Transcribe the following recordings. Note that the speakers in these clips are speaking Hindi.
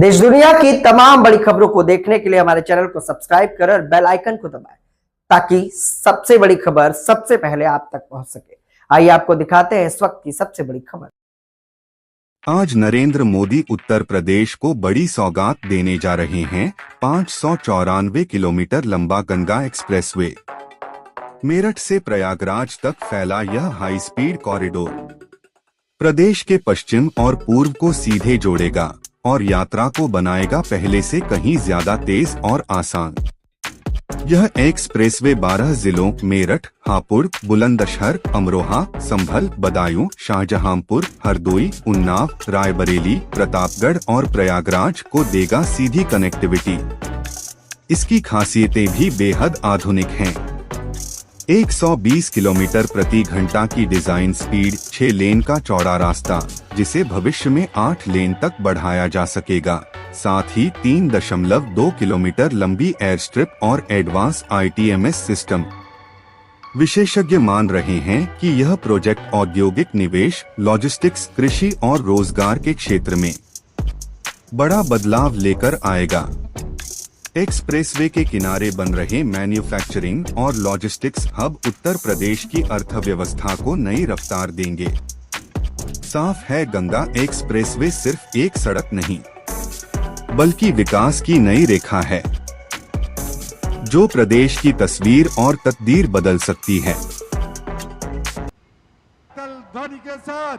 देश दुनिया की तमाम बड़ी खबरों को देखने के लिए हमारे चैनल को सब्सक्राइब करें और बेल आइकन को दबाएं ताकि सबसे बड़ी खबर सबसे पहले आप तक पहुंच सके। आइए आपको दिखाते हैं इस वक्त की सबसे बड़ी खबर। आज नरेंद्र मोदी उत्तर प्रदेश को बड़ी सौगात देने जा रहे हैं। 594 किलोमीटर लंबा गंगा एक्सप्रेसवे मेरठ से प्रयागराज तक फैला यह हाई स्पीड कॉरिडोर प्रदेश के पश्चिम और पूर्व को सीधे जोड़ेगा और यात्रा को बनाएगा पहले से कहीं ज्यादा तेज और आसान। यह एक्सप्रेसवे 12 जिलों मेरठ, हापुड़, बुलंदशहर, अमरोहा, संभल, बदायूं, शाहजहांपुर, हरदोई, उन्नाव, रायबरेली, प्रतापगढ़ और प्रयागराज को देगा सीधी कनेक्टिविटी। इसकी खासियतें भी बेहद आधुनिक हैं। 120 किलोमीटर प्रति घंटा की डिजाइन स्पीड, 6 लेन का चौड़ा रास्ता जिसे भविष्य में 8 लेन तक बढ़ाया जा सकेगा, साथ ही 3.2 किलोमीटर लंबी एयर स्ट्रिप और एडवांस ITMS सिस्टम। विशेषज्ञ मान रहे हैं कि यह प्रोजेक्ट औद्योगिक निवेश, लॉजिस्टिक्स, कृषि और रोजगार के क्षेत्र में बड़ा बदलाव लेकर आएगा। एक्सप्रेसवे के किनारे बन रहे मैन्युफैक्चरिंग और लॉजिस्टिक्स हब उत्तर प्रदेश की अर्थव्यवस्था को नई रफ्तार देंगे। साफ है, गंगा एक्सप्रेसवे सिर्फ एक सड़क नहीं बल्कि विकास की नई रेखा है जो प्रदेश की तस्वीर और तकदीर बदल सकती है। ध्वनि के साथ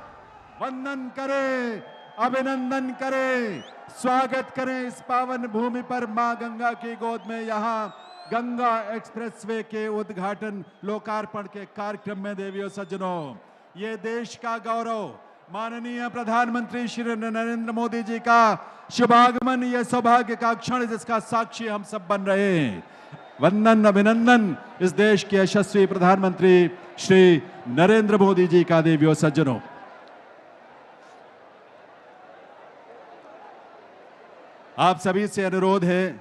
वंदन करें, अभिनंदन करें, स्वागत करें इस पावन भूमि पर मां गंगा की गोद में। यहाँ गंगा एक्सप्रेसवे के उद्घाटन लोकार्पण के कार्यक्रम में देवियों सज्जनों, ये देश का गौरव माननीय प्रधानमंत्री श्री नरेंद्र मोदी जी का शुभागमन, ये सौभाग्य का क्षण जिसका साक्षी हम सब बन रहे हैं। वंदन, अभिनंदन इस देश के यशस्वी प्रधानमंत्री श्री नरेंद्र मोदी जी का। देवियों सज्जनों, आप सभी से अनुरोध है,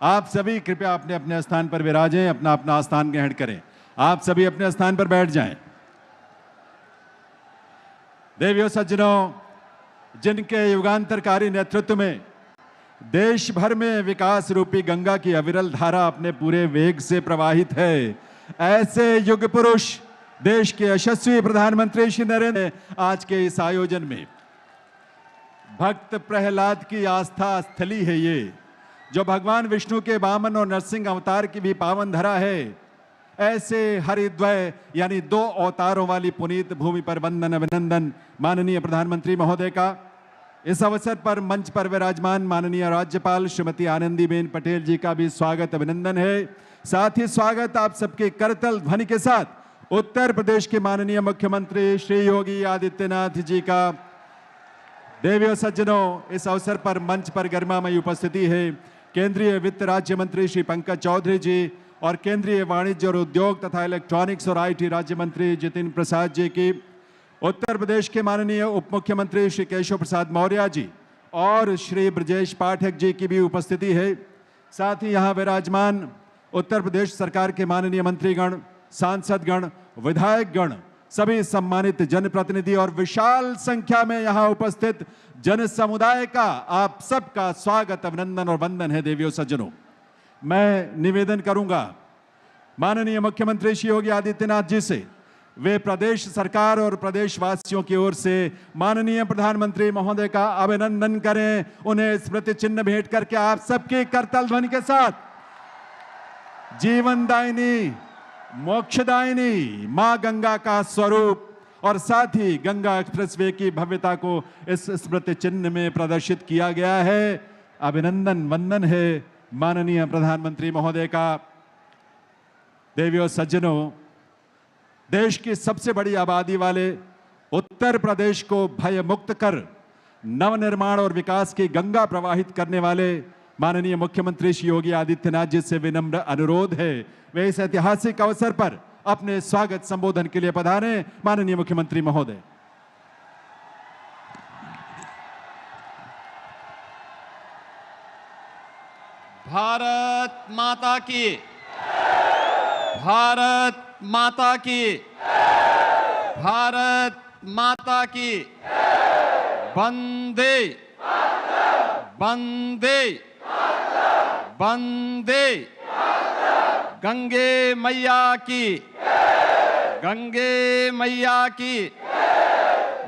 आप सभी कृपया अपने अपने स्थान पर विराजें, अपना अपना स्थान ग्रहण करें। आप सभी अपने स्थान पर बैठ जाएं। देवियों सज्जनों, जिनके युगांतरकारी नेतृत्व में देश भर में विकास रूपी गंगा की अविरल धारा अपने पूरे वेग से प्रवाहित है, ऐसे युग पुरुष देश के यशस्वी प्रधानमंत्री श्री नरेंद्र आज के इस आयोजन में भक्त प्रहलाद की आस्था स्थली है ये, जो भगवान विष्णु के वामन और नरसिंह अवतार की भी पावन धरा है। ऐसे हरिद्वय यानी 2 अवतारों वाली पुनीत भूमि पर वंदन, अभिनंदन माननीय प्रधानमंत्री महोदय का। इस अवसर पर मंच पर विराजमान माननीय राज्यपाल श्रीमती आनंदीबेन पटेल जी का भी स्वागत, अभिनंदन है। साथ ही स्वागत आप सबके करतल ध्वनि के साथ उत्तर प्रदेश के माननीय मुख्यमंत्री श्री योगी आदित्यनाथ जी का। देवियों सज्जनों, इस अवसर पर मंच पर गरिमामयी उपस्थिति है केंद्रीय वित्त राज्य मंत्री श्री पंकज चौधरी जी और केंद्रीय वाणिज्य और उद्योग तथा इलेक्ट्रॉनिक्स और IT राज्य मंत्री जितिन प्रसाद जी की, उत्तर प्रदेश के माननीय उप मुख्यमंत्री श्री केशव प्रसाद मौर्य जी और श्री ब्रजेश पाठक जी की भी उपस्थिति है। साथ ही यहाँ विराजमान उत्तर प्रदेश सरकार के माननीय मंत्रीगण, सांसदगण, विधायकगण, सभी सम्मानित जनप्रतिनिधि और विशाल संख्या में यहाँ उपस्थित जन समुदाय का आप सबका स्वागत, अभिनंदन और वंदन है। देवियों सज्जनों, मैं निवेदन करूंगा माननीय मुख्यमंत्री श्री योगी आदित्यनाथ जी से, वे प्रदेश सरकार और प्रदेशवासियों की ओर से माननीय प्रधानमंत्री महोदय का अभिनंदन करें, उन्हें स्मृति चिन्ह भेंट करके आप सबके करतल ध्वनि के साथ जीवनदायिनी, मोक्षदायिनी मां गंगा का स्वरूप और साथ ही गंगा एक्सप्रेसवे की भव्यता को इस स्मृति चिन्ह में प्रदर्शित किया गया है। अभिनंदन, वंदन है माननीय प्रधानमंत्री महोदय का। देवियों सज्जनों, देश की सबसे बड़ी आबादी वाले उत्तर प्रदेश को भय मुक्त कर नवनिर्माण और विकास की गंगा प्रवाहित करने वाले माननीय मुख्यमंत्री श्री योगी आदित्यनाथ जी से विनम्र अनुरोध है, वे इस ऐतिहासिक अवसर पर अपने स्वागत संबोधन के लिए पधारें। माननीय मुख्यमंत्री महोदय। भारत माता की, भारत माता की, भारत माता की, वंदे वंदे वंदे गंगे मैया की, गंगे मैया की।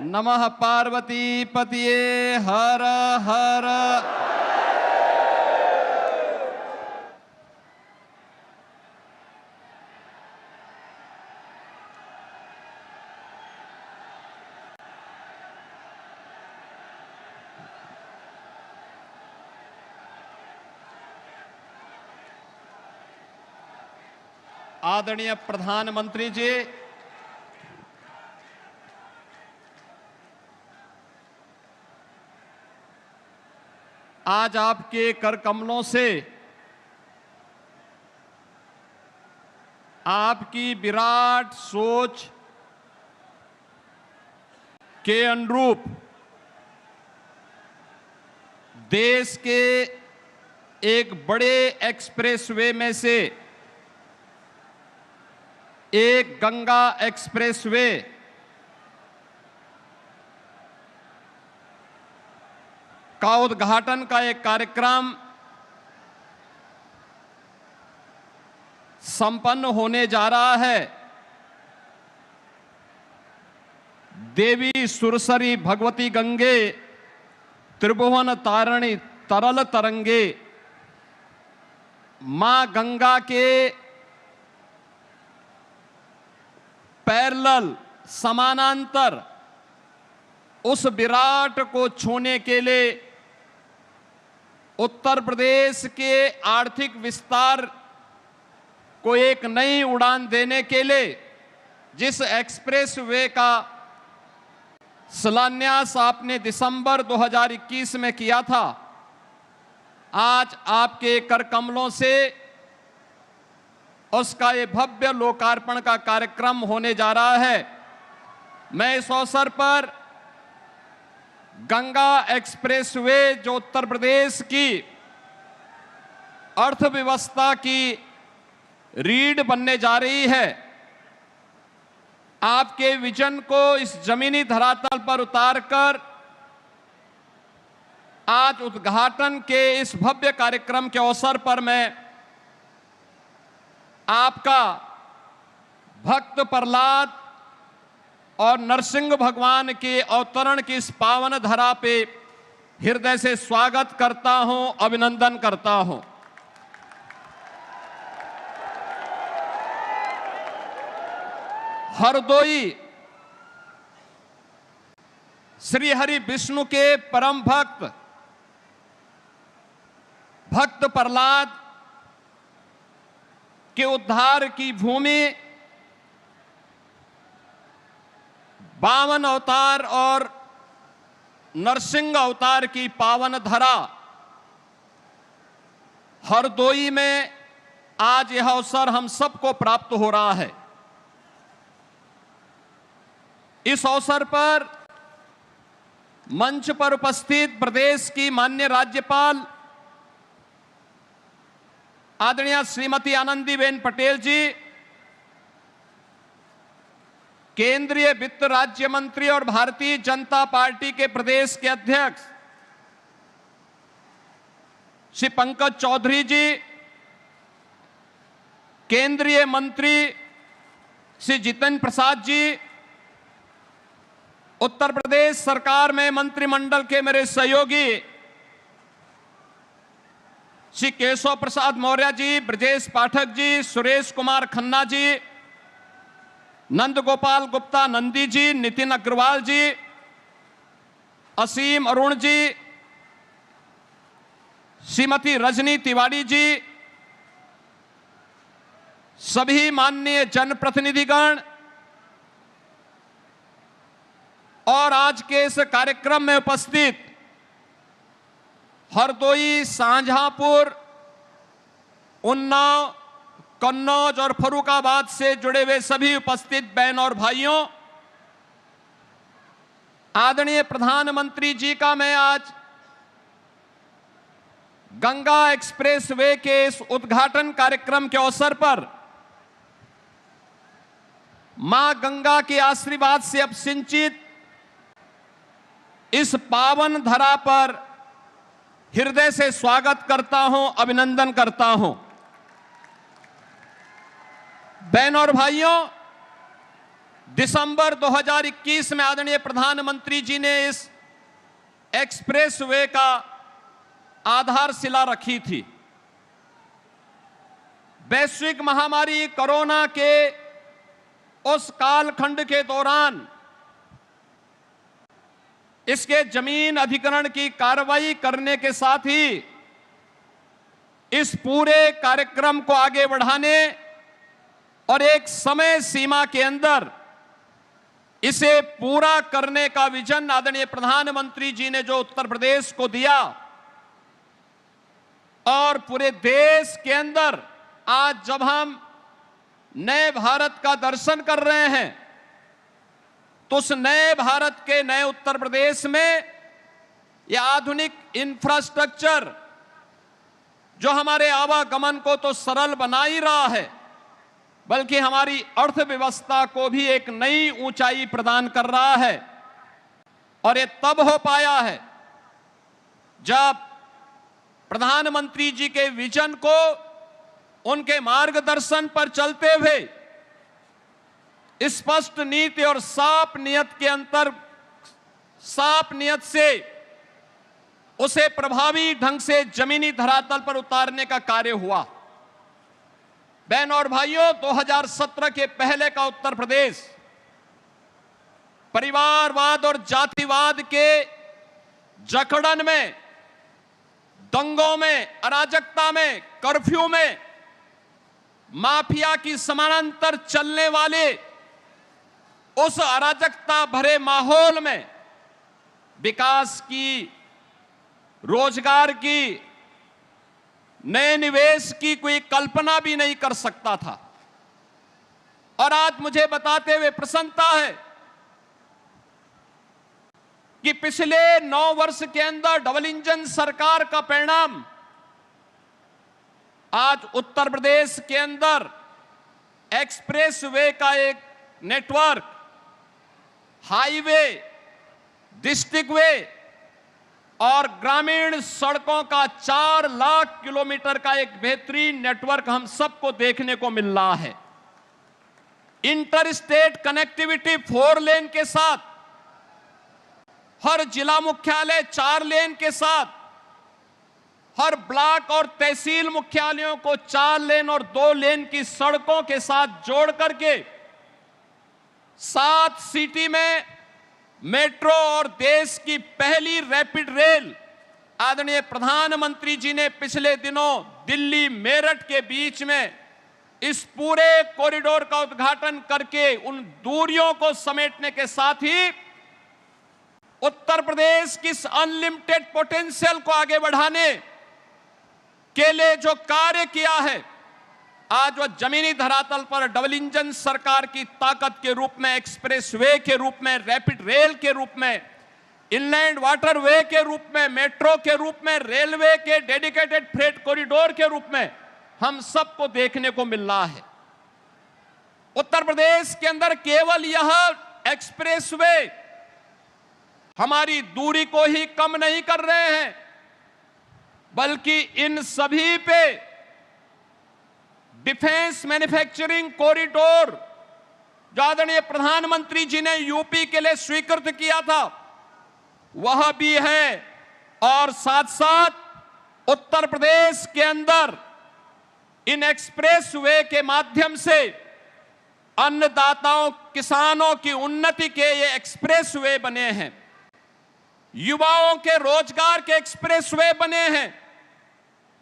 नमः पार्वती पतिये हर हर। आदरणीय प्रधानमंत्री जी, आज आपके कर कमलों से आपकी विराट सोच के अनुरूप देश के एक बड़े एक्सप्रेसवे में से एक गंगा एक्सप्रेसवे का उद्घाटन का एक कार्यक्रम संपन्न होने जा रहा है। देवी सुरसरी भगवती गंगे त्रिभुवन तारिणी तरल तरंगे, मां गंगा के पैरेलल समानांतर उस विराट को छूने के लिए उत्तर प्रदेश के आर्थिक विस्तार को एक नई उड़ान देने के लिए जिस एक्सप्रेस वे का शिलान्यास आपने दिसंबर 2021 में किया था, आज आपके कर कमलों से उसका ये भव्य लोकार्पण का कार्यक्रम होने जा रहा है। मैं इस अवसर पर गंगा एक्सप्रेसवे जो उत्तर प्रदेश की अर्थव्यवस्था की रीढ़ बनने जा रही है, आपके विजन को इस जमीनी धरातल पर उतारकर आज उद्घाटन के इस भव्य कार्यक्रम के अवसर पर मैं आपका भक्त प्रहलाद और नरसिंह भगवान के अवतरण की इस पावन धरा पे हृदय से स्वागत करता हूं, अभिनंदन करता हूं। हरदोई श्री हरि विष्णु के परम भक्त भक्त प्रहलाद के उद्धार की भूमि, वामन अवतार और नरसिंह अवतार की पावन धरा हरदोई में आज यह अवसर हम सबको प्राप्त हो रहा है। इस अवसर पर मंच पर उपस्थित प्रदेश की माननीय राज्यपाल आदरणीय श्रीमती आनंदीबेन पटेल जी, केंद्रीय वित्त राज्य मंत्री और भारतीय जनता पार्टी के प्रदेश के अध्यक्ष श्री पंकज चौधरी जी, केंद्रीय मंत्री श्री जितेंद्र प्रसाद जी, उत्तर प्रदेश सरकार में मंत्रिमंडल के मेरे सहयोगी श्री केशव प्रसाद मौर्य जी, ब्रजेश पाठक जी, सुरेश कुमार खन्ना जी, नंद गोपाल गुप्ता नंदी जी, नितिन अग्रवाल जी, असीम अरुण जी, श्रीमती रजनी तिवारी जी, सभी माननीय जनप्रतिनिधिगण और आज के इस कार्यक्रम में उपस्थित हरदोई, शाहजहांपुर, उन्नाव, कन्नौज और फर्रुखाबाद से जुड़े हुए सभी उपस्थित बहन और भाइयों, आदरणीय प्रधानमंत्री जी का मैं आज गंगा एक्सप्रेसवे के इस उद्घाटन कार्यक्रम के अवसर पर मां गंगा के आशीर्वाद से अब सिंचित इस पावन धरा पर हृदय से स्वागत करता हूं, अभिनंदन करता हूं। बहनों और भाइयों, दिसंबर 2021 में आदरणीय प्रधानमंत्री जी ने इस एक्सप्रेसवे का आधारशिला रखी थी। वैश्विक महामारी कोरोना के उस कालखंड के दौरान इसके जमीन अधिग्रहण की कार्रवाई करने के साथ ही इस पूरे कार्यक्रम को आगे बढ़ाने और एक समय सीमा के अंदर इसे पूरा करने का विजन आदरणीय प्रधानमंत्री जी ने जो उत्तर प्रदेश को दिया और पूरे देश के अंदर आज जब हम नए भारत का दर्शन कर रहे हैं तो उस नए भारत के नए उत्तर प्रदेश में यह आधुनिक इंफ्रास्ट्रक्चर जो हमारे आवागमन को तो सरल बना ही रहा है, बल्कि हमारी अर्थव्यवस्था को भी एक नई ऊंचाई प्रदान कर रहा है। और ये तब हो पाया है जब प्रधानमंत्री जी के विजन को उनके मार्गदर्शन पर चलते हुए स्पष्ट नीति और साफ नियत से उसे प्रभावी ढंग से जमीनी धरातल पर उतारने का कार्य हुआ। बहनों और भाइयों, 2017 के पहले का उत्तर प्रदेश परिवारवाद और जातिवाद के जकड़न में, दंगों में, अराजकता में, कर्फ्यू में, माफिया की समानांतर चलने वाले उस अराजकता भरे माहौल में विकास की, रोजगार की, नए निवेश की कोई कल्पना भी नहीं कर सकता था। और आज मुझे बताते हुए प्रसन्नता है कि पिछले 9 वर्ष के अंदर डबल इंजन सरकार का परिणाम आज उत्तर प्रदेश के अंदर एक्सप्रेसवे का एक नेटवर्क, हाईवे, डिस्ट्रिक्ट वे और ग्रामीण सड़कों का 4 लाख किलोमीटर का एक बेहतरीन नेटवर्क हम सबको देखने को मिल रहा है। इंटर स्टेट कनेक्टिविटी 4 लेन के साथ, हर जिला मुख्यालय 4 लेन के साथ, हर ब्लॉक और तहसील मुख्यालयों को 4 लेन और 2 लेन की सड़कों के साथ जोड़ करके 7 सिटी में मेट्रो और देश की पहली रैपिड रेल आदरणीय प्रधानमंत्री जी ने पिछले दिनों दिल्ली मेरठ के बीच में इस पूरे कॉरिडोर का उद्घाटन करके उन दूरियों को समेटने के साथ ही उत्तर प्रदेश की अनलिमिटेड पोटेंशियल को आगे बढ़ाने के लिए जो कार्य किया है, आज वह जमीनी धरातल पर डबल इंजन सरकार की ताकत के रूप में, एक्सप्रेसवे के रूप में, रैपिड रेल के रूप में, इनलैंड वाटरवे के रूप में, मेट्रो के रूप में, रेलवे के डेडिकेटेड फ्रेट कॉरिडोर के रूप में हम सबको देखने को मिल रहा है। उत्तर प्रदेश के अंदर केवल यह एक्सप्रेसवे हमारी दूरी को ही कम नहीं कर रहे हैं, बल्कि इन सभी पे डिफेंस मैन्युफैक्चरिंग कॉरिडोर जो आदरणीय प्रधानमंत्री जी ने यूपी के लिए स्वीकृत किया था वह भी है। और साथ साथ उत्तर प्रदेश के अंदर इन एक्सप्रेसवे के माध्यम से अन्नदाताओं, किसानों की उन्नति के ये एक्सप्रेसवे बने हैं, युवाओं के रोजगार के एक्सप्रेसवे बने हैं,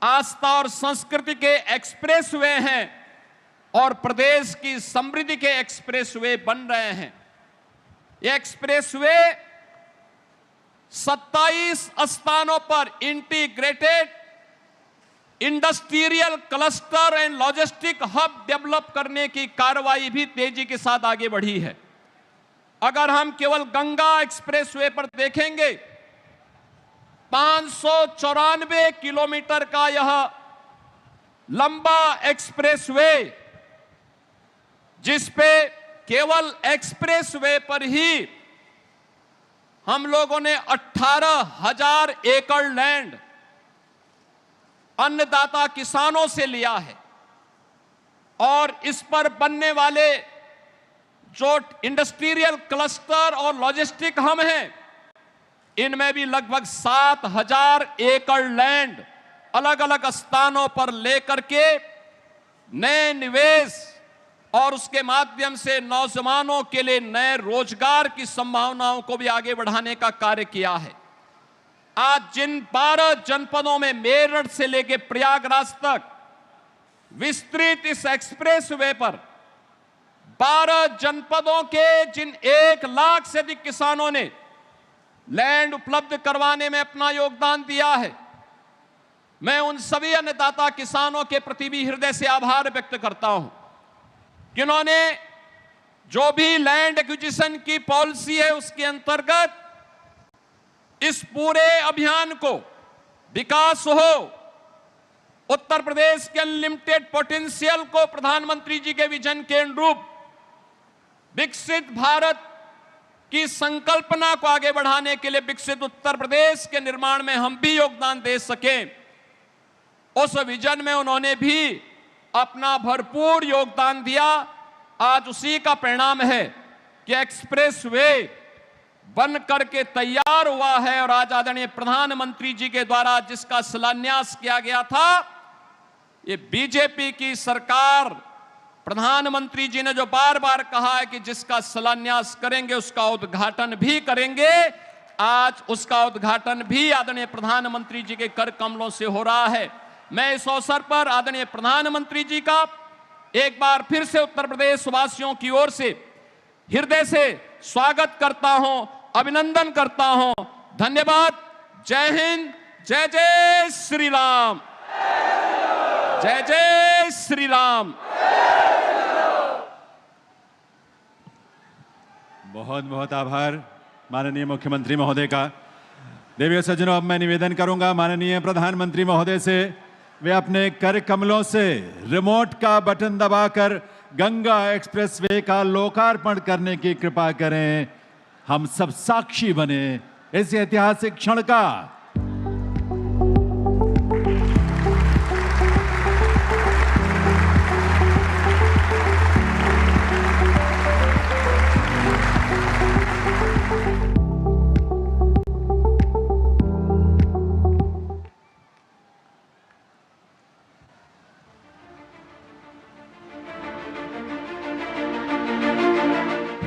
आस्था और संस्कृति के एक्सप्रेसवे हैं और प्रदेश की समृद्धि के एक्सप्रेसवे बन रहे हैं। ये एक्सप्रेसवे 27 स्थानों पर integrated industrial cluster and logistic hub develop करने की कार्रवाई भी तेजी के साथ आगे बढ़ी है। अगर हम केवल गंगा एक्सप्रेसवे पर देखेंगे, 594 किलोमीटर का यह लंबा एक्सप्रेसवे, जिस पे केवल एक्सप्रेसवे पर ही हम लोगों ने 18,000 एकड़ लैंड अन्नदाता किसानों से लिया है और इस पर बनने वाले जो इंडस्ट्रियल क्लस्टर और लॉजिस्टिक हब हैं, इनमें भी लगभग 7,000 एकड़ लैंड अलग अलग स्थानों पर लेकर के नए निवेश और उसके माध्यम से नौजवानों के लिए नए रोजगार की संभावनाओं को भी आगे बढ़ाने का कार्य किया है। आज जिन 12 जनपदों में मेरठ से लेकर प्रयागराज तक विस्तृत इस एक्सप्रेस वे पर 12 जनपदों के जिन 1 लाख से अधिक किसानों ने लैंड उपलब्ध करवाने में अपना योगदान दिया है, मैं उन सभी अन्नदाता किसानों के प्रति भी हृदय से आभार व्यक्त करता हूं, जिन्होंने जो भी लैंड एक्विजिशन की पॉलिसी है उसके अंतर्गत इस पूरे अभियान को विकास हो, उत्तर प्रदेश के अनलिमिटेड पोटेंशियल को प्रधानमंत्री जी के विजन के अनुरूप विकसित भारत की संकल्पना को आगे बढ़ाने के लिए विकसित उत्तर प्रदेश के निर्माण में हम भी योगदान दे सकें, उस विजन में उन्होंने भी अपना भरपूर योगदान दिया। आज उसी का परिणाम है कि एक्सप्रेस वे बन करके तैयार हुआ है और आज आदरणीय प्रधानमंत्री जी के द्वारा जिसका शिलान्यास किया गया था, ये बीजेपी की सरकार, प्रधानमंत्री जी ने जो बार बार कहा है कि जिसका शिलान्यास करेंगे उसका उद्घाटन भी करेंगे, आज उसका उद्घाटन भी आदरणीय प्रधानमंत्री जी के कर कमलों से हो रहा है। मैं इस अवसर पर आदरणीय प्रधानमंत्री जी का एक बार फिर से उत्तर प्रदेश वासियों की ओर से हृदय से स्वागत करता हूं, अभिनंदन करता हूं। धन्यवाद। जय हिंद, जय जय श्री राम, जय जय श्री राम। बहुत बहुत आभार माननीय मुख्यमंत्री महोदय का। देवी और सज्जनों, अब मैं निवेदन करूंगा माननीय प्रधानमंत्री महोदय से वे अपने कर कमलों से रिमोट का बटन दबाकर गंगा एक्सप्रेसवे का लोकार्पण करने की कृपा करें। हम सब साक्षी बने इस ऐतिहासिक क्षण का।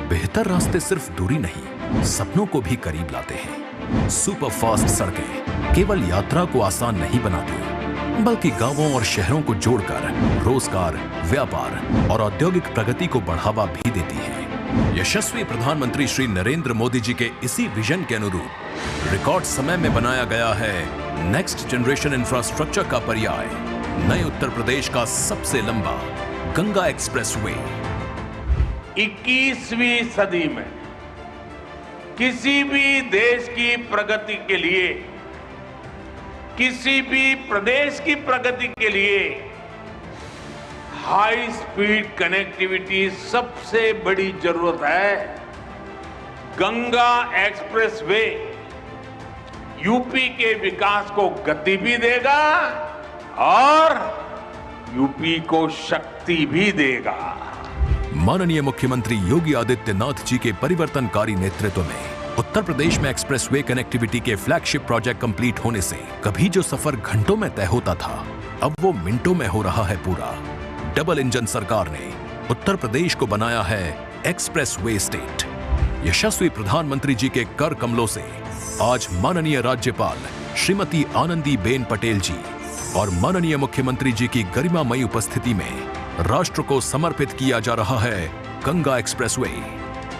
बेहतर रास्ते सिर्फ दूरी नहीं, सपनों को भी करीब लाते हैं। सुपर फास्ट सड़कें केवल यात्रा को आसान नहीं बनाती, बल्कि गांवों और शहरों को जोड़कर रोजगार, व्यापार और औद्योगिक प्रगति को बढ़ावा भी देती हैं। यशस्वी प्रधानमंत्री श्री नरेंद्र मोदी जी के इसी विजन के अनुरूप रिकॉर्ड समय में बनाया गया है नेक्स्ट जनरेशन इंफ्रास्ट्रक्चर का पर्याय, नए उत्तर प्रदेश का सबसे लंबा गंगा एक्सप्रेसवे। 21वीं सदी में किसी भी देश की प्रगति के लिए, किसी भी प्रदेश की प्रगति के लिए हाई स्पीड कनेक्टिविटी सबसे बड़ी जरूरत है। गंगा एक्सप्रेसवे यूपी के विकास को गति भी देगा और यूपी को शक्ति भी देगा। माननीय मुख्यमंत्री योगी आदित्यनाथ जी के परिवर्तनकारी नेतृत्व में उत्तर प्रदेश में एक्सप्रेसवे कनेक्टिविटी के फ्लैगशिप प्रोजेक्ट कंप्लीट होने से कभी जो सफर घंटों में तय होता था, अब वो मिनटों में हो रहा है पूरा। डबल इंजन सरकार ने उत्तर प्रदेश को बनाया है एक्सप्रेसवे स्टेट। यशस्वी प्रधानमंत्री जी के कर कमलों से आज माननीय राज्यपाल श्रीमती आनंदीबेन पटेल जी और माननीय मुख्यमंत्री जी की गरिमामयी उपस्थिति में राष्ट्र को समर्पित किया जा रहा है गंगा एक्सप्रेसवे।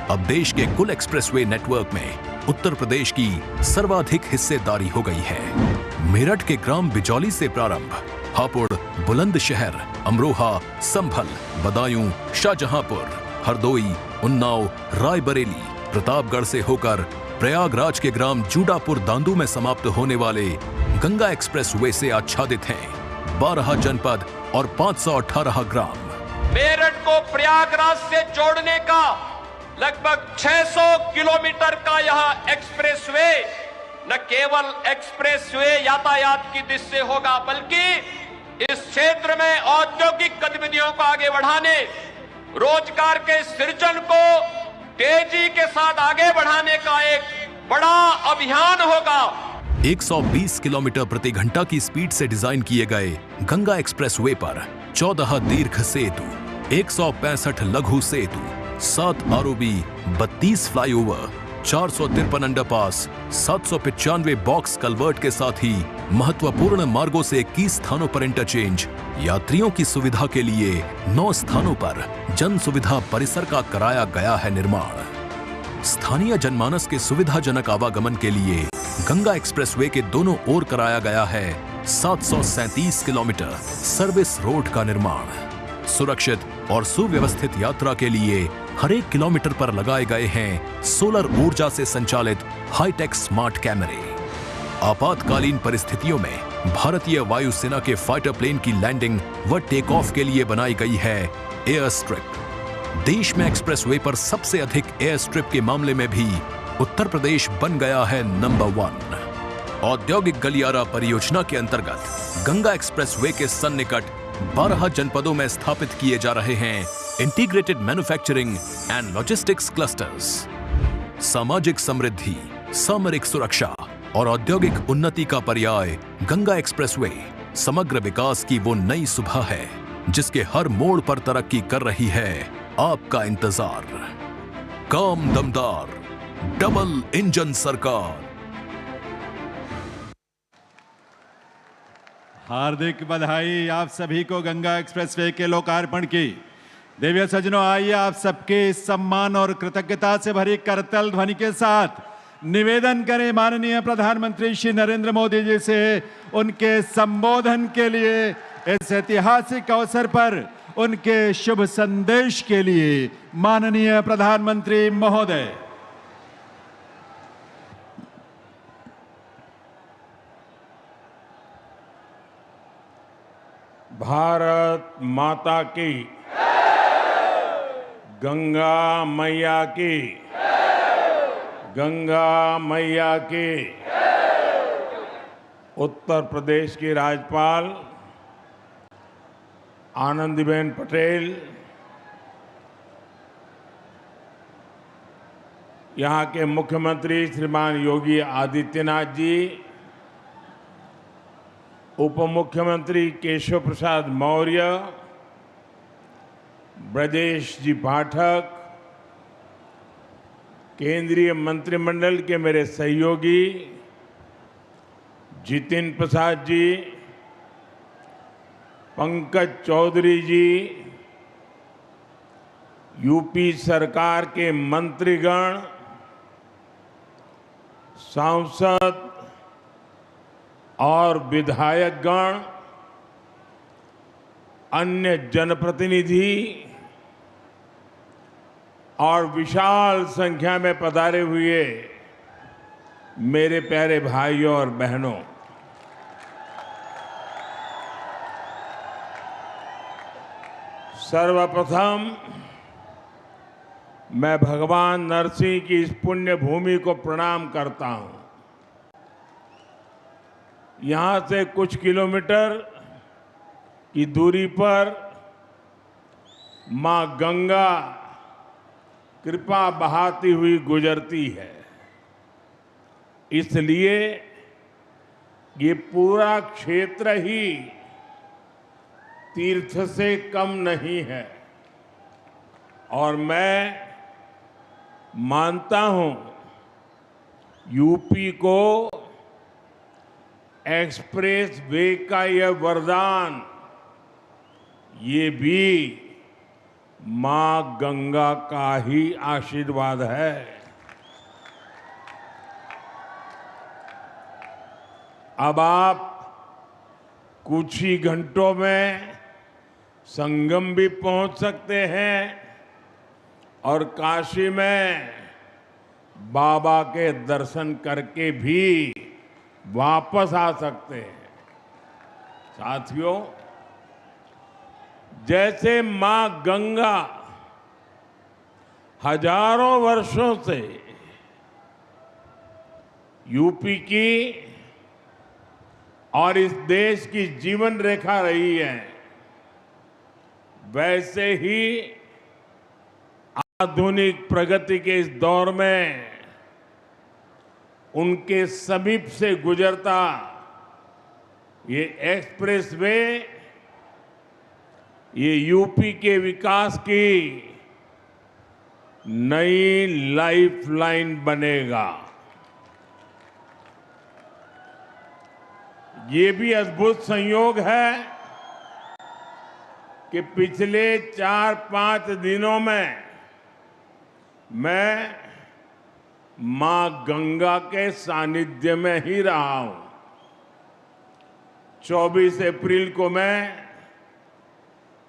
अब देश के कुल एक्सप्रेसवे नेटवर्क में उत्तर प्रदेश की सर्वाधिक हिस्सेदारी हो गई है। मेरठ के ग्राम बिजौली से प्रारंभ, हापुड़, बुलंदशहर, अमरोहा, संभल, बदायूं, शाहजहांपुर, हरदोई, उन्नाव, रायबरेली, प्रतापगढ़ से होकर प्रयागराज के ग्राम जूडापुर दांदू में समाप्त होने वाले गंगा एक्सप्रेसवे से आच्छादित हैं 12 जनपद और 518 ग्राम। मेरठ को प्रयागराज से जोड़ने का लगभग 600 किलोमीटर का यह एक्सप्रेसवे न केवल एक्सप्रेसवे यातायात की दृष्टि से होगा, बल्कि इस क्षेत्र में औद्योगिक गतिविधियों को आगे बढ़ाने, रोजगार के सृजन को तेजी के साथ आगे बढ़ाने का एक बड़ा अभियान होगा। 120 किलोमीटर प्रति घंटा की स्पीड से डिजाइन किए गए गंगा एक्सप्रेसवे पर 14 दीर्घ सेतु, 165 लघु सेतु, 7 ROB, 32 flyover, 453 underpass, 795 box culvert के साथ ही महत्वपूर्ण मार्गों से 21 स्थानों पर इंटरचेंज, यात्रियों की सुविधा के लिए 9 स्थानों पर जन सुविधा परिसर का कराया गया है निर्माण। स्थानीय जनमानस के सुविधाजनक आवागमन के लिए गंगा एक्सप्रेसवे के दोनों ओर कराया गया है 737 किलोमीटर सर्विस रोड का निर्माण। सुरक्षित और सुव्यवस्थित यात्रा के लिए हर एक किलोमीटर पर लगाए गए हैं सोलर ऊर्जा से संचालित हाईटेक स्मार्ट कैमरे। आपातकालीन परिस्थितियों में भारतीय वायुसेना के फाइटर प्लेन की लैंडिंग व टेक ऑफ के लिए बनाई गई है एयर स्ट्रिप। देश में एक्सप्रेसवे पर सबसे अधिक एयर स्ट्रिप के मामले में भी उत्तर प्रदेश बन गया है नंबर 1। औद्योगिक गलियारा परियोजना के अंतर्गत गंगा एक्सप्रेसवे के सन्निकट 12 जनपदों में स्थापित किए जा रहे हैं integrated manufacturing and logistics clusters. सामाजिक समृद्धि, सामरिक सुरक्षा और औद्योगिक उन्नति का पर्याय गंगा एक्सप्रेसवे समग्र विकास की वो नई सुबह है जिसके हर मोड़ पर तरक्की कर रही है आपका इंतजार। काम दमदार, डबल इंजन सरकार। हार्दिक बधाई आप सभी को गंगा एक्सप्रेसवे के लोकार्पण की। देवी सज्जनों, आइए आप सबके सम्मान और कृतज्ञता से भरी करतल ध्वनि के साथ निवेदन करें माननीय प्रधानमंत्री श्री नरेंद्र मोदी जी से उनके संबोधन के लिए, इस ऐतिहासिक अवसर पर उनके शुभ संदेश के लिए। माननीय प्रधानमंत्री महोदय। भारत माता की, गंगा मैया की, गंगा मैया की। उत्तर प्रदेश की राज्यपाल आनंदीबेन पटेल, यहाँ के मुख्यमंत्री श्रीमान योगी आदित्यनाथ जी, उप मुख्यमंत्री केशव प्रसाद मौर्य, ब्रजेश जी पाठक, केंद्रीय मंत्रिमंडल के मेरे सहयोगी जितिन प्रसाद जी, पंकज चौधरी जी, यूपी सरकार के मंत्रीगण, सांसद और विधायकगण, अन्य जनप्रतिनिधि और विशाल संख्या में पधारे हुए मेरे प्यारे भाइयों और बहनों, सर्वप्रथम मैं भगवान नरसिंह की इस पुण्य भूमि को प्रणाम करता हूं। यहां से कुछ किलोमीटर की दूरी पर मां गंगा कृपा बहाती हुई गुजरती है, इसलिए ये पूरा क्षेत्र ही तीर्थ से कम नहीं है। और मैं मानता हूं यूपी को एक्सप्रेस वे का यह वरदान, ये भी मां गंगा का ही आशीर्वाद है। अब आप कुछ ही घंटों में संगम भी पहुंच सकते हैं और काशी में बाबा के दर्शन करके भी वापस आ सकते हैं। साथियों, जैसे मां गंगा हजारों वर्षों से यूपी की और इस देश की जीवन रेखा रही है, वैसे ही आधुनिक प्रगति के इस दौर में उनके समीप से गुजरता ये एक्सप्रेसवे, ये यूपी के विकास की नई लाइफलाइन बनेगा। ये भी अद्भुत संयोग है कि पिछले 4-5 दिनों में मैं मां गंगा के सानिध्य में ही रहा हूं। 24 अप्रैल को मैं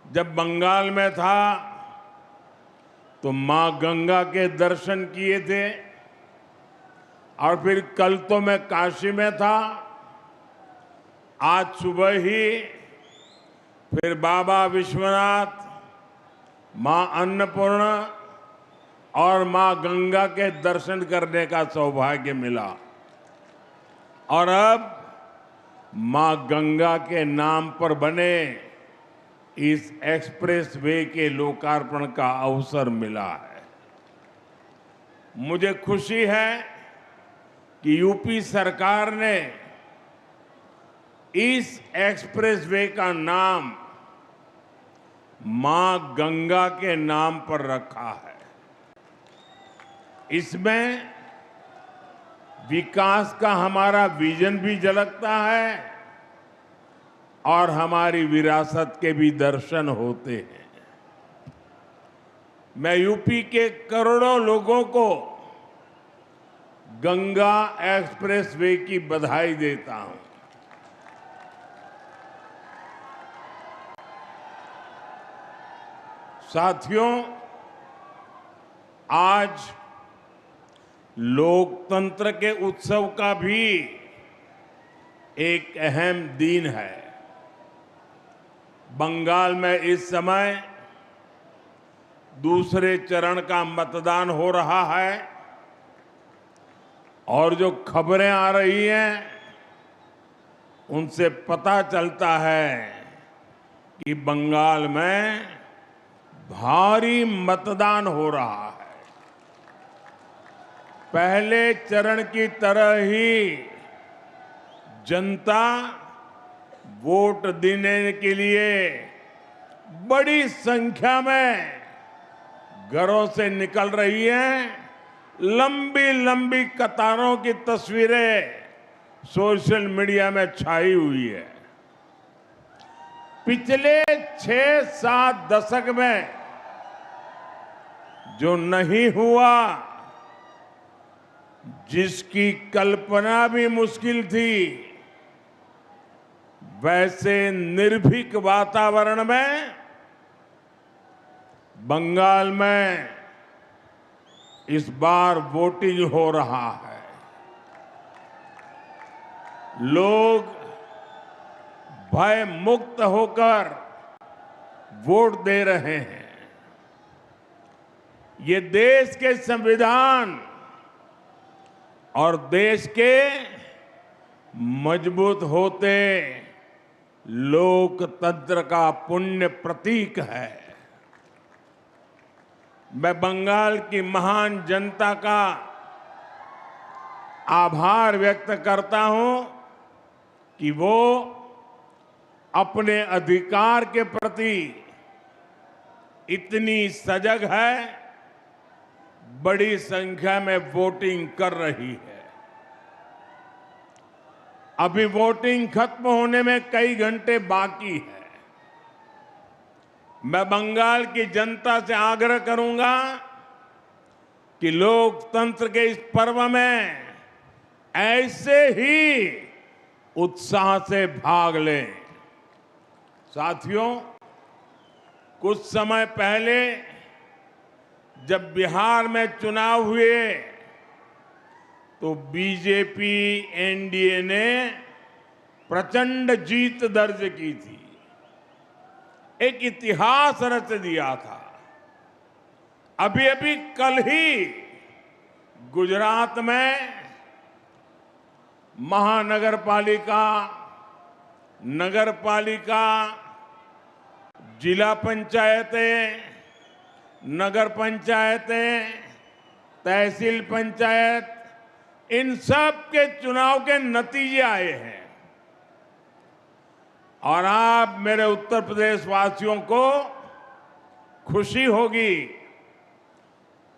जब बंगाल में था तो मां गंगा के दर्शन किए थे, और फिर कल तो मैं काशी में था। आज सुबह ही फिर बाबा विश्वनाथ, मां अन्नपूर्णा और मां गंगा के दर्शन करने का सौभाग्य मिला। और अब मां गंगा के नाम पर बने इस एक्सप्रेसवे के लोकार्पण का अवसर मिला है। मुझे खुशी है कि यूपी सरकार ने इस एक्सप्रेसवे का नाम मां गंगा के नाम पर रखा है। इसमें विकास का हमारा विजन भी झलकता है और हमारी विरासत के भी दर्शन होते हैं। मैं यूपी के करोड़ों लोगों को गंगा एक्सप्रेसवे की बधाई देता हूं। साथियों, आज लोकतंत्र के उत्सव का भी एक अहम दिन है। बंगाल में इस समय दूसरे चरण का मतदान हो रहा है, और जो खबरें आ रही हैं उनसे पता चलता है कि बंगाल में भारी मतदान हो रहा है। पहले चरण की तरह ही जनता वोट देने के लिए बड़ी संख्या में घरों से निकल रही है। लंबी लंबी कतारों की तस्वीरें सोशल मीडिया में छाई हुई है। पिछले 6-7 दशक में जो नहीं हुआ, जिसकी कल्पना भी मुश्किल थी, वैसे निर्भीक वातावरण में बंगाल में इस बार वोटिंग हो रहा है। लोग भय मुक्त होकर वोट दे रहे हैं। ये देश के संविधान और देश के मजबूत होते लोकतंत्र का पुण्य प्रतीक है। मैं बंगाल की महान जनता का आभार व्यक्त करता हूं कि वो अपने अधिकार के प्रति इतनी सजग है, बड़ी संख्या में वोटिंग कर रही है। अभी वोटिंग खत्म होने में कई घंटे बाकी है। मैं बंगाल की जनता से आग्रह करूंगा कि लोकतंत्र के इस पर्व में ऐसे ही उत्साह से भाग लें। साथियों, कुछ समय पहले जब बिहार में चुनाव हुए तो बीजेपी एनडीए ने प्रचंड जीत दर्ज की थी, एक इतिहास रच दिया था। अभी अभी कल ही गुजरात में महानगर पालिका, नगर पालिका, जिला पंचायतें, नगर पंचायतें, तहसील पंचायत, इन सब के चुनाव के नतीजे आए हैं। और आप मेरे उत्तर प्रदेश वासियों को खुशी होगी,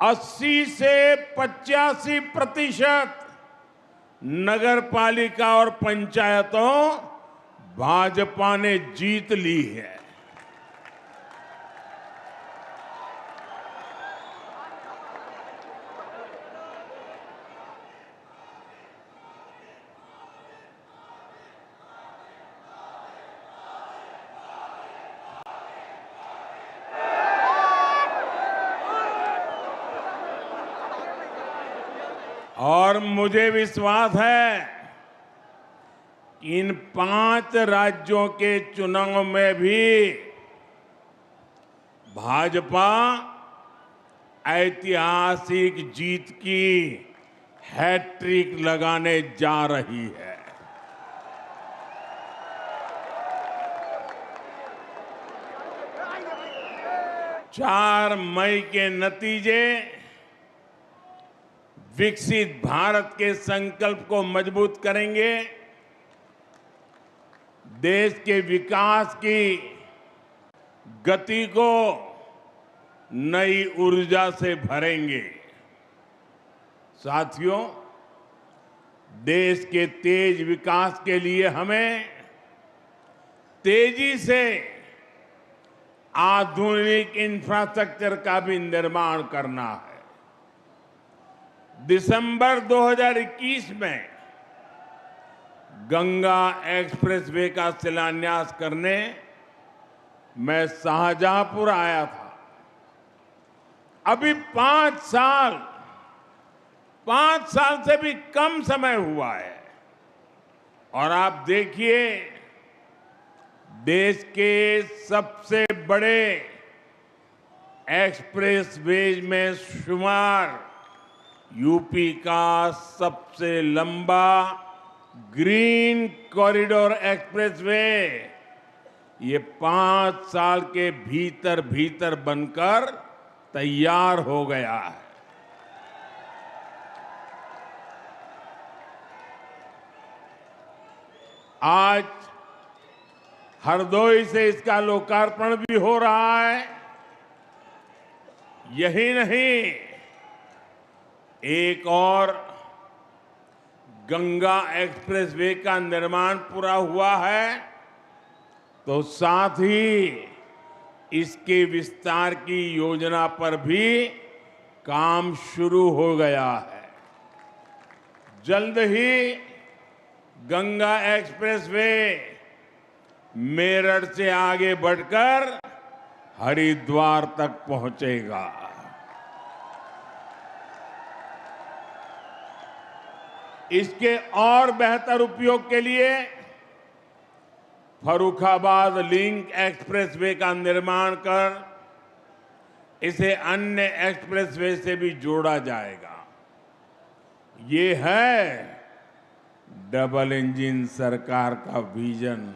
80 से 85% नगर पालिका और पंचायतों भाजपा ने जीत ली है। और मुझे विश्वास है कि इन 5 राज्यों के चुनाव में भी भाजपा ऐतिहासिक जीत की हैट्रिक लगाने जा रही है। चार मई के नतीजे विकसित भारत के संकल्प को मजबूत करेंगे, देश के विकास की गति को नई ऊर्जा से भरेंगे। साथियों, देश के तेज विकास के लिए हमें तेजी से आधुनिक इंफ्रास्ट्रक्चर का भी निर्माण करना है। दिसंबर 2021 में गंगा एक्सप्रेसवे का शिलान्यास करने मैं शाहजहांपुर आया था। अभी 5 साल से भी कम समय हुआ है और आप देखिए, देश के सबसे बड़े एक्सप्रेसवेज में शुमार यूपी का सबसे लंबा ग्रीन कॉरिडोर एक्सप्रेसवे ये 5 साल के भीतर बनकर तैयार हो गया है। आज हरदोई से इसका लोकार्पण भी हो रहा है। यही नहीं, एक और गंगा एक्सप्रेसवे का निर्माण पूरा हुआ है, तो साथ ही इसके विस्तार की योजना पर भी काम शुरू हो गया है। जल्द ही गंगा एक्सप्रेसवे मेरठ से आगे बढ़कर हरिद्वार तक पहुंचेगा। इसके और बेहतर उपयोग के लिए फर्रुखाबाद लिंक एक्सप्रेसवे का निर्माण कर इसे अन्य एक्सप्रेसवे से भी जोड़ा जाएगा। ये है डबल इंजन सरकार का विजन।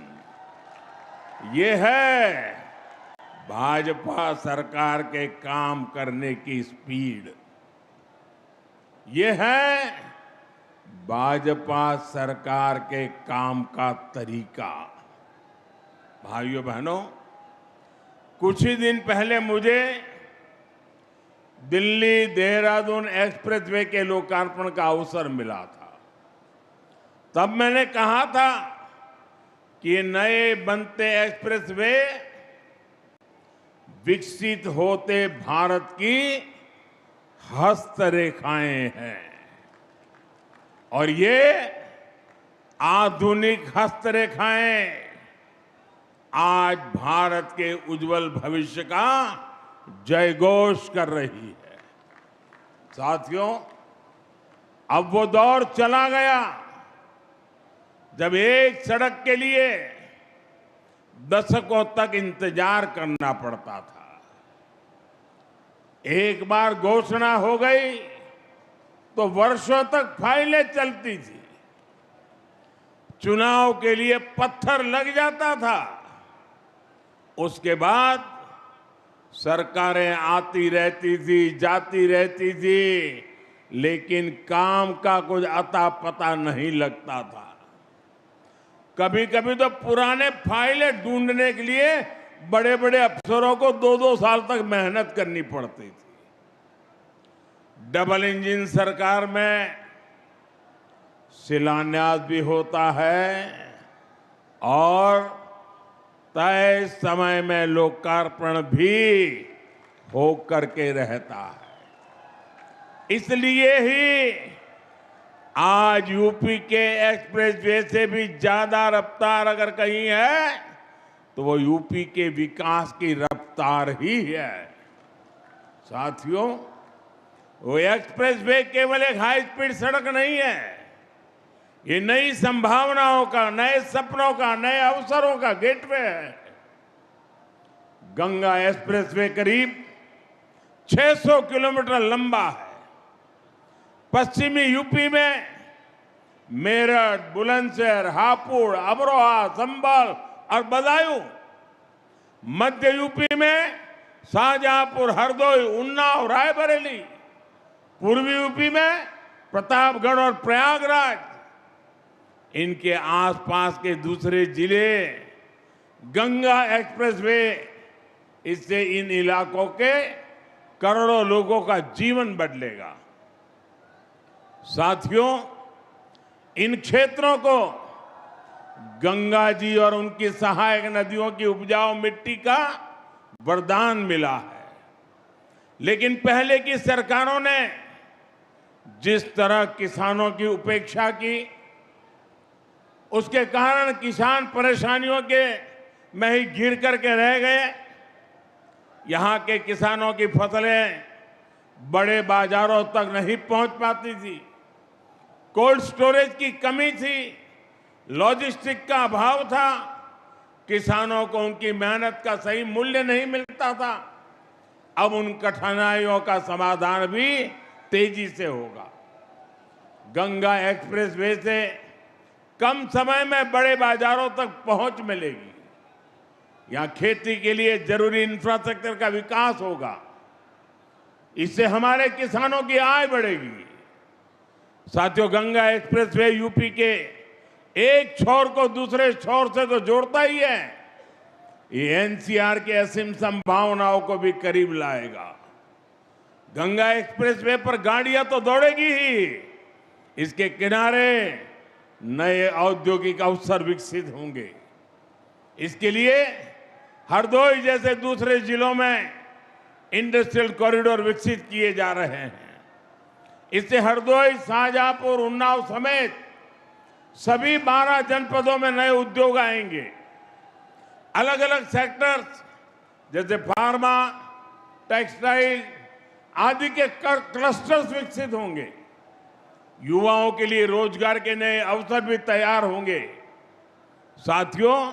ये है भाजपा सरकार के काम करने की स्पीड। ये है भाजपा सरकार के काम का तरीका। भाइयों बहनों, कुछ ही दिन पहले मुझे दिल्ली देहरादून एक्सप्रेसवे के लोकार्पण का अवसर मिला था। तब मैंने कहा था कि नए बनते एक्सप्रेसवे विकसित होते भारत की हस्तरेखाएं हैं और ये आधुनिक हस्तरेखाएं आज भारत के उज्जवल भविष्य का जयघोष कर रही है। साथियों, अब वो दौर चला गया जब एक सड़क के लिए दशकों तक इंतजार करना पड़ता था। एक बार घोषणा हो गई तो वर्षों तक फाइलें चलती थी। चुनाव के लिए पत्थर लग जाता था, उसके बाद सरकारें आती रहती थी, जाती रहती थी, लेकिन काम का कुछ अता पता नहीं लगता था। कभी कभी तो पुराने फाइलें ढूंढने के लिए बड़े बड़े अफसरों को 2-2 साल तक मेहनत करनी पड़ती थी। डबल इंजन सरकार में शिलान्यास भी होता है और तय समय में लोकार्पण भी हो करके रहता है। इसलिए ही आज यूपी के एक्सप्रेसवे से भी ज्यादा रफ्तार अगर कहीं है तो वो यूपी के विकास की रफ्तार ही है। साथियों, वो एक्सप्रेसवे केवल एक हाई स्पीड सड़क नहीं है, ये नई संभावनाओं का, नए सपनों का, नए अवसरों का गेटवे है। गंगा एक्सप्रेसवे करीब 600 किलोमीटर लंबा है। पश्चिमी यूपी में मेरठ, बुलंदशहर, हापुड़, अमरोहा, संभल और बदायूं, मध्य यूपी में शाहजहांपुर, हरदोई, उन्नाव, रायबरेली, पूर्वी यूपी में प्रतापगढ़ और प्रयागराज, इनके आसपास के दूसरे जिले, गंगा एक्सप्रेसवे, इससे इन इलाकों के करोड़ों लोगों का जीवन बदलेगा। साथियों, इन क्षेत्रों को गंगा जी और उनकी सहायक नदियों की उपजाऊ मिट्टी का वरदान मिला है, लेकिन पहले की सरकारों ने जिस तरह किसानों की उपेक्षा की, उसके कारण किसान परेशानियों के में ही घिर करके रह गए। यहां के किसानों की फसलें बड़े बाजारों तक नहीं पहुंच पाती थी, कोल्ड स्टोरेज की कमी थी, लॉजिस्टिक का अभाव था, किसानों को उनकी मेहनत का सही मूल्य नहीं मिलता था। अब उन कठिनाइयों का समाधान भी तेजी से होगा। गंगा एक्सप्रेसवे से कम समय में बड़े बाजारों तक पहुंच मिलेगी। यहां खेती के लिए जरूरी इंफ्रास्ट्रक्चर का विकास होगा, इससे हमारे किसानों की आय बढ़ेगी। साथियों, गंगा एक्सप्रेसवे यूपी के एक छोर को दूसरे छोर से तो जोड़ता ही है, ये एनसीआर की असीम संभावनाओं को भी करीब लाएगा। गंगा एक्सप्रेसवे पर गाड़ियां तो दौड़ेगी ही, इसके किनारे नए औद्योगिक अवसर विकसित होंगे। इसके लिए हरदोई जैसे दूसरे जिलों में इंडस्ट्रियल कॉरिडोर विकसित किए जा रहे हैं। इससे हरदोई, शाहजहांपुर, उन्नाव समेत सभी 12 जनपदों में नए उद्योग आएंगे। अलग अलग सेक्टर्स जैसे फार्मा, टेक्सटाइल आदि के क्लस्टर्स विकसित होंगे। युवाओं के लिए रोजगार के नए अवसर भी तैयार होंगे। साथियों,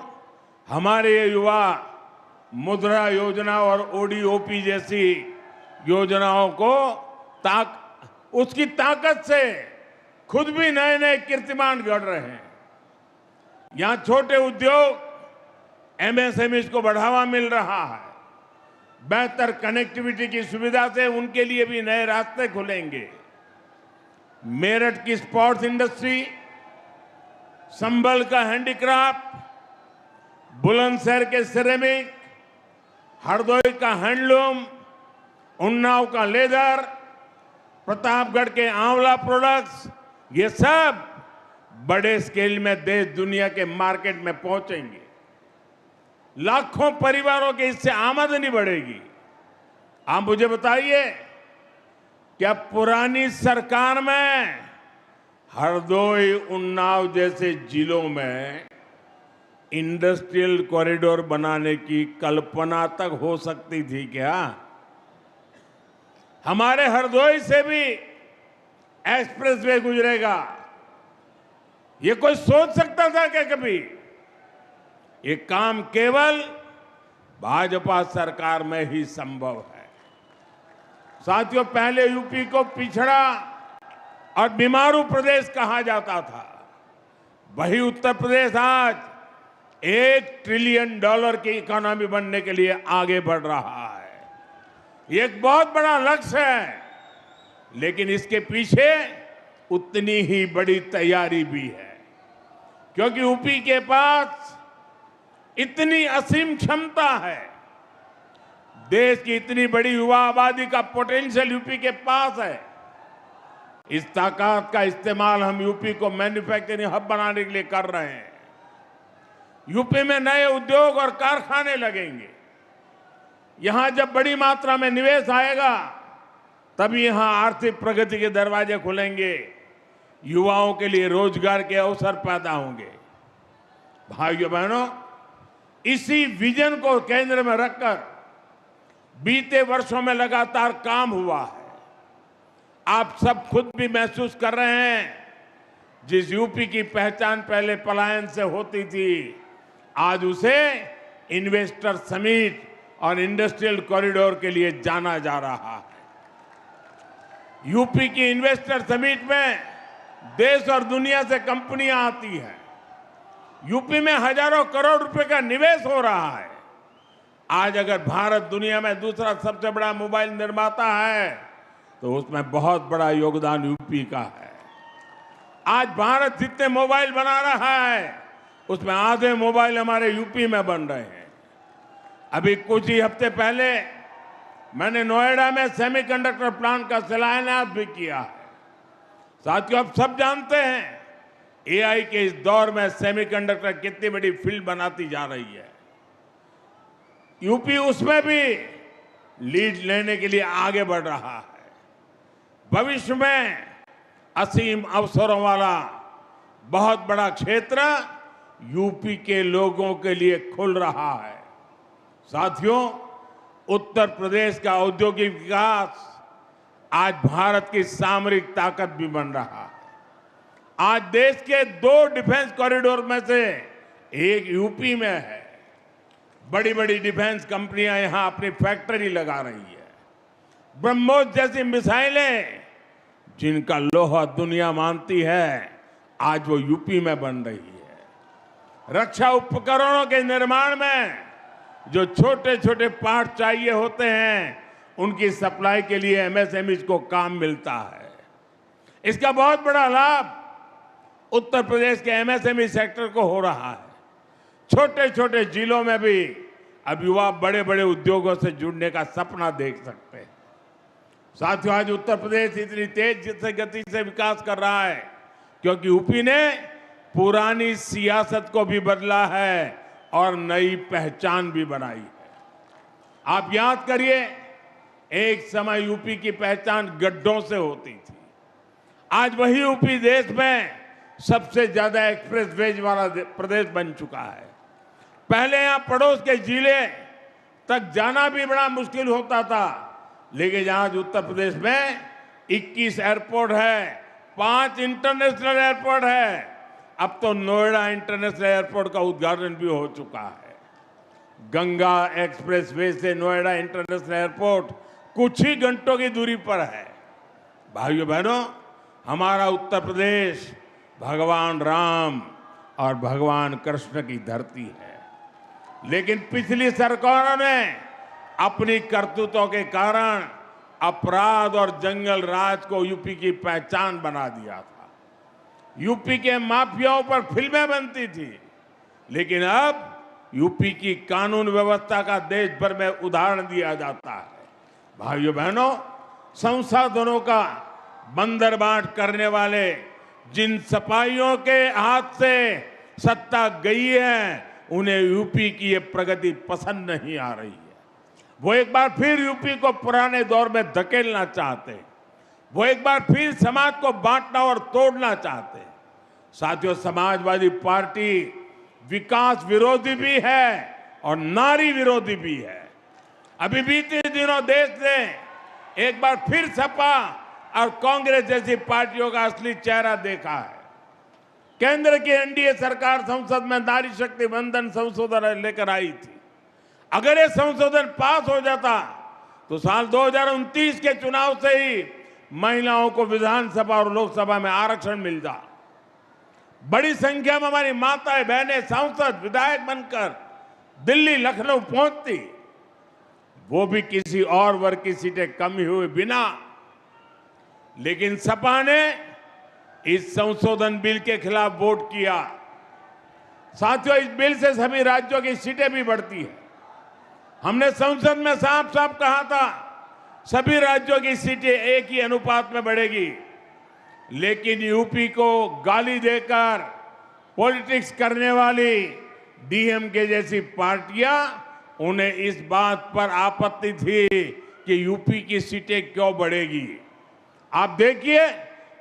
हमारे ये युवा मुद्रा योजना और ओडीओपी जैसी योजनाओं को उसकी ताकत से खुद भी नए नए कीर्तिमान गढ़ रहे हैं। यहां छोटे उद्योग, एमएसएमई को बढ़ावा मिल रहा है। बेहतर कनेक्टिविटी की सुविधा से उनके लिए भी नए रास्ते खुलेंगे। मेरठ की स्पोर्ट्स इंडस्ट्री, संभल का हैंडीक्राफ्ट, बुलंदशहर के सिरेमिक, हरदोई का हैंडलूम, उन्नाव का लेदर, प्रतापगढ़ के आंवला प्रोडक्ट्स, ये सब बड़े स्केल में देश दुनिया के मार्केट में पहुंचेंगे। लाखों परिवारों के इससे आमदनी बढ़ेगी। आप मुझे बताइए, क्या पुरानी सरकार में हरदोई, उन्नाव जैसे जिलों में इंडस्ट्रियल कॉरिडोर बनाने की कल्पना तक हो सकती थी क्या? हमारे हरदोई से भी एक्सप्रेसवे गुजरेगा, ये कोई सोच सकता था क्या कभी? ये काम केवल भाजपा सरकार में ही संभव है। साथियों, पहले यूपी को पिछड़ा और बीमारू प्रदेश कहा जाता था। वही उत्तर प्रदेश आज $1 ट्रिलियन की इकोनॉमी बनने के लिए आगे बढ़ रहा है। ये एक बहुत बड़ा लक्ष्य है, लेकिन इसके पीछे उतनी ही बड़ी तैयारी भी है, क्योंकि यूपी के पास इतनी असीम क्षमता है। देश की इतनी बड़ी युवा आबादी का पोटेंशियल यूपी के पास है। इस ताकत का इस्तेमाल हम यूपी को मैन्युफैक्चरिंग हब बनाने के लिए कर रहे हैं। यूपी में नए उद्योग और कारखाने लगेंगे। यहां जब बड़ी मात्रा में निवेश आएगा, तभी यहां आर्थिक प्रगति के दरवाजे खुलेंगे, युवाओं के लिए रोजगार के अवसर पैदा होंगे। भाइयों बहनों, इसी विजन को केंद्र में रखकर बीते वर्षों में लगातार काम हुआ है। आप सब खुद भी महसूस कर रहे हैं, जिस यूपी की पहचान पहले पलायन से होती थी, आज उसे इन्वेस्टर समिट और इंडस्ट्रियल कॉरिडोर के लिए जाना जा रहा है। यूपी की इन्वेस्टर समिट में देश और दुनिया से कंपनियां आती हैं। यूपी में हजारों करोड़ रुपए का निवेश हो रहा है। आज अगर भारत दुनिया में दूसरा सबसे बड़ा मोबाइल निर्माता है, तो उसमें बहुत बड़ा योगदान यूपी का है। आज भारत जितने मोबाइल बना रहा है, उसमें आधे मोबाइल हमारे यूपी में बन रहे हैं। अभी कुछ ही हफ्ते पहले मैंने नोएडा में सेमीकंडक्टर प्लांट का शिलान्यास भी किया है। साथियों, आप सब जानते हैं एआई के इस दौर में सेमीकंडक्टर कितनी बड़ी फील्ड बनाती जा रही है। यूपी उसमें भी लीड लेने के लिए आगे बढ़ रहा है। भविष्य में असीम अवसरों वाला बहुत बड़ा क्षेत्र यूपी के लोगों के लिए खुल रहा है। साथियों, उत्तर प्रदेश का औद्योगिक विकास आज भारत की सामरिक ताकत भी बन रहा है। आज देश के 2 डिफेंस कॉरिडोर में से एक यूपी में है। बड़ी बड़ी डिफेंस कंपनियां यहां अपनी फैक्ट्री लगा रही है। ब्रह्मोस जैसी मिसाइलें, जिनका लोहा दुनिया मानती है, आज वो यूपी में बन रही है। रक्षा उपकरणों के निर्माण में जो छोटे छोटे पार्ट चाहिए होते हैं, उनकी सप्लाई के लिए एमएसएमई को काम मिलता है। इसका बहुत बड़ा लाभ उत्तर प्रदेश के एमएसएमई सेक्टर को हो रहा है। छोटे छोटे जिलों में भी अब युवा बड़े बड़े उद्योगों से जुड़ने का सपना देख सकते हैं। साथियों, आज उत्तर प्रदेश इतनी तेज गति से विकास कर रहा है क्योंकि यूपी ने पुरानी सियासत को भी बदला है और नई पहचान भी बनाई है। आप याद करिए, एक समय यूपी की पहचान गड्ढों से होती थी। आज वही यूपी देश में सबसे ज्यादा एक्सप्रेसवेज वाला प्रदेश बन चुका है। पहले यहां पड़ोस के जिले तक जाना भी बड़ा मुश्किल होता था, लेकिन आज उत्तर प्रदेश में 21 एयरपोर्ट है, 5 इंटरनेशनल एयरपोर्ट है। अब तो नोएडा इंटरनेशनल एयरपोर्ट का उद्घाटन भी हो चुका है। गंगा एक्सप्रेसवे से नोएडा इंटरनेशनल एयरपोर्ट कुछ ही घंटों की दूरी पर है। भाइयों बहनों, हमारा उत्तर प्रदेश भगवान राम और भगवान कृष्ण की धरती है, लेकिन पिछली सरकारों ने अपनी करतूतों के कारण अपराध और जंगल राज को यूपी की पहचान बना दिया था। यूपी के माफियाओं पर फिल्में बनती थी, लेकिन अब यूपी की कानून व्यवस्था का देश भर में उदाहरण दिया जाता है। भाइयों बहनों, संसाधनों का बंदरबाट करने वाले जिन सपाहियों के हाथ से सत्ता गई है, उन्हें यूपी की ये प्रगति पसंद नहीं आ रही है। वो एक बार फिर यूपी को पुराने दौर में धकेलना चाहते हैं। वो एक बार फिर समाज को बांटना और तोड़ना चाहते हैं। साथियों, समाजवादी पार्टी विकास विरोधी भी है और नारी विरोधी भी है। अभी बीते दिनों देश ने एक बार फिर सपा और कांग्रेस जैसी पार्टियों का असली चेहरा देखा है। केंद्र की एनडीए सरकार संसद में नारी शक्ति वंदन संशोधन लेकर आई थी। अगर ये संशोधन पास हो जाता तो साल 2029 के चुनाव से ही महिलाओं को विधानसभा और लोकसभा में आरक्षण मिल जाता। बड़ी संख्या में हमारी माताएं बहनें सांसद विधायक बनकर दिल्ली लखनऊ पहुंचती, वो भी किसी और वर्ग की सीटें कम हुए बिना। लेकिन सपा ने इस संशोधन बिल के खिलाफ वोट किया। साथियों, इस बिल से सभी राज्यों की सीटें भी बढ़ती है। हमने संसद में साफ साफ कहा था सभी राज्यों की सीटें एक ही अनुपात में बढ़ेगी, लेकिन यूपी को गाली देकर पॉलिटिक्स करने वाली डीएमके जैसी पार्टियां, उन्हें इस बात पर आपत्ति थी कि यूपी की सीटें क्यों बढ़ेगी। आप देखिए,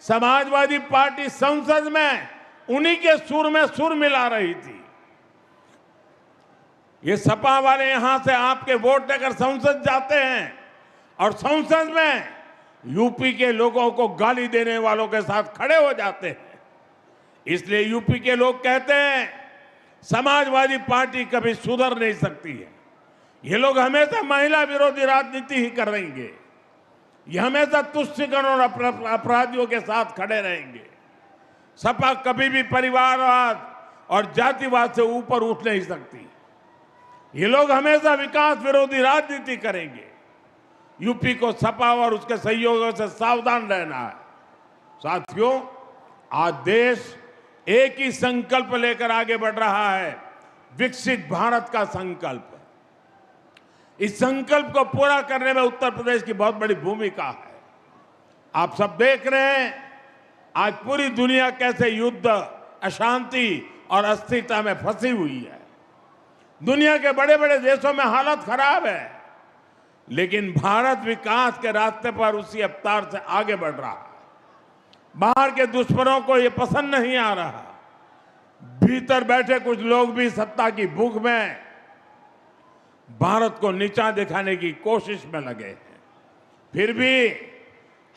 समाजवादी पार्टी संसद में उन्हीं के सुर में सुर मिला रही थी। ये सपा वाले यहां से आपके वोट लेकर संसद जाते हैं और संसद में यूपी के लोगों को गाली देने वालों के साथ खड़े हो जाते हैं। इसलिए यूपी के लोग कहते हैं समाजवादी पार्टी कभी सुधर नहीं सकती है। ये लोग हमेशा महिला विरोधी राजनीति ही कर रहेंगे, ये हमेशा तुष्टिकरण और अपराधियों के साथ खड़े रहेंगे। सपा कभी भी परिवारवाद और जातिवाद से ऊपर उठ नहीं सकती। ये लोग हमेशा विकास विरोधी राजनीति करेंगे। यूपी को सपा और उसके सहयोगियों से सावधान रहना है। साथियों, आज देश एक ही संकल्प लेकर आगे बढ़ रहा है, विकसित भारत का संकल्प। इस संकल्प को पूरा करने में उत्तर प्रदेश की बहुत बड़ी भूमिका है। आप सब देख रहे हैं आज पूरी दुनिया कैसे युद्ध, अशांति और अस्थिरता में फंसी हुई है। दुनिया के बड़े बड़े देशों में हालत खराब है, लेकिन भारत विकास के रास्ते पर उसी रफ्तार से आगे बढ़ रहा है। बाहर के दुश्मनों को ये पसंद नहीं आ रहा। भीतर बैठे कुछ लोग भी सत्ता की भूख में भारत को नीचा दिखाने की कोशिश में लगे हैं। फिर भी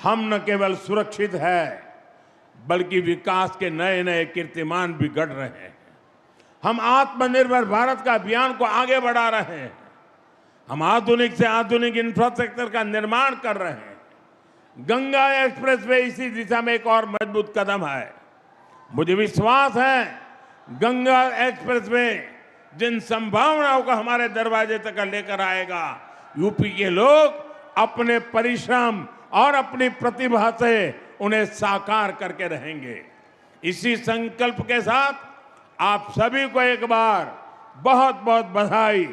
हम न केवल सुरक्षित है, बल्कि विकास के नए नए कीर्तिमान भी गढ़ रहे हैं। हम आत्मनिर्भर भारत का अभियान को आगे बढ़ा रहे हैं। हम आधुनिक से आधुनिक इंफ्रास्ट्रक्चर का निर्माण कर रहे हैं। गंगा एक्सप्रेसवे इसी दिशा में एक और मजबूत कदम है। मुझे विश्वास है गंगा एक्सप्रेसवे जिन संभावनाओं को हमारे दरवाजे तक लेकर आएगा, यूपी के लोग अपने परिश्रम और अपनी प्रतिभा से उन्हें साकार करके रहेंगे। इसी संकल्प के साथ आप सभी को एक बार बहुत बहुत बधाई,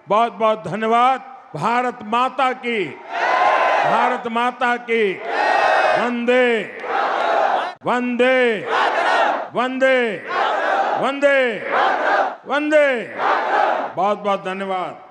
बहुत बहुत धन्यवाद। भारत माता की, भारत माता की। वंदे वंदे वंदे वंदे वंदे। बहुत बहुत धन्यवाद।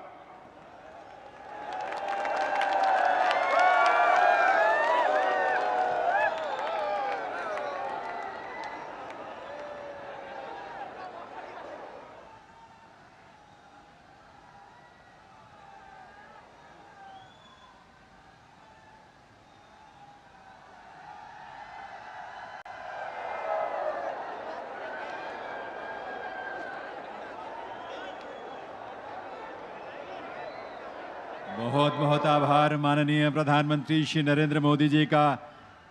बहुत बहुत आभार माननीय प्रधानमंत्री श्री नरेंद्र मोदी जी का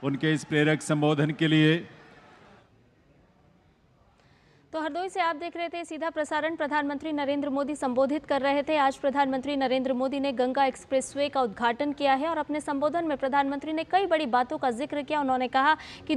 उनके इस प्रेरक संबोधन के लिए। तो हरदोई से आप देख रहे थे सीधा प्रसारण। प्रधानमंत्री नरेंद्र मोदी संबोधित कर रहे थे। आज प्रधानमंत्री नरेंद्र मोदी ने गंगा एक्सप्रेसवे का उद्घाटन किया है और अपने संबोधन में प्रधानमंत्री ने कई बड़ी बातों का जिक्र किया। उन्होंने कहा कि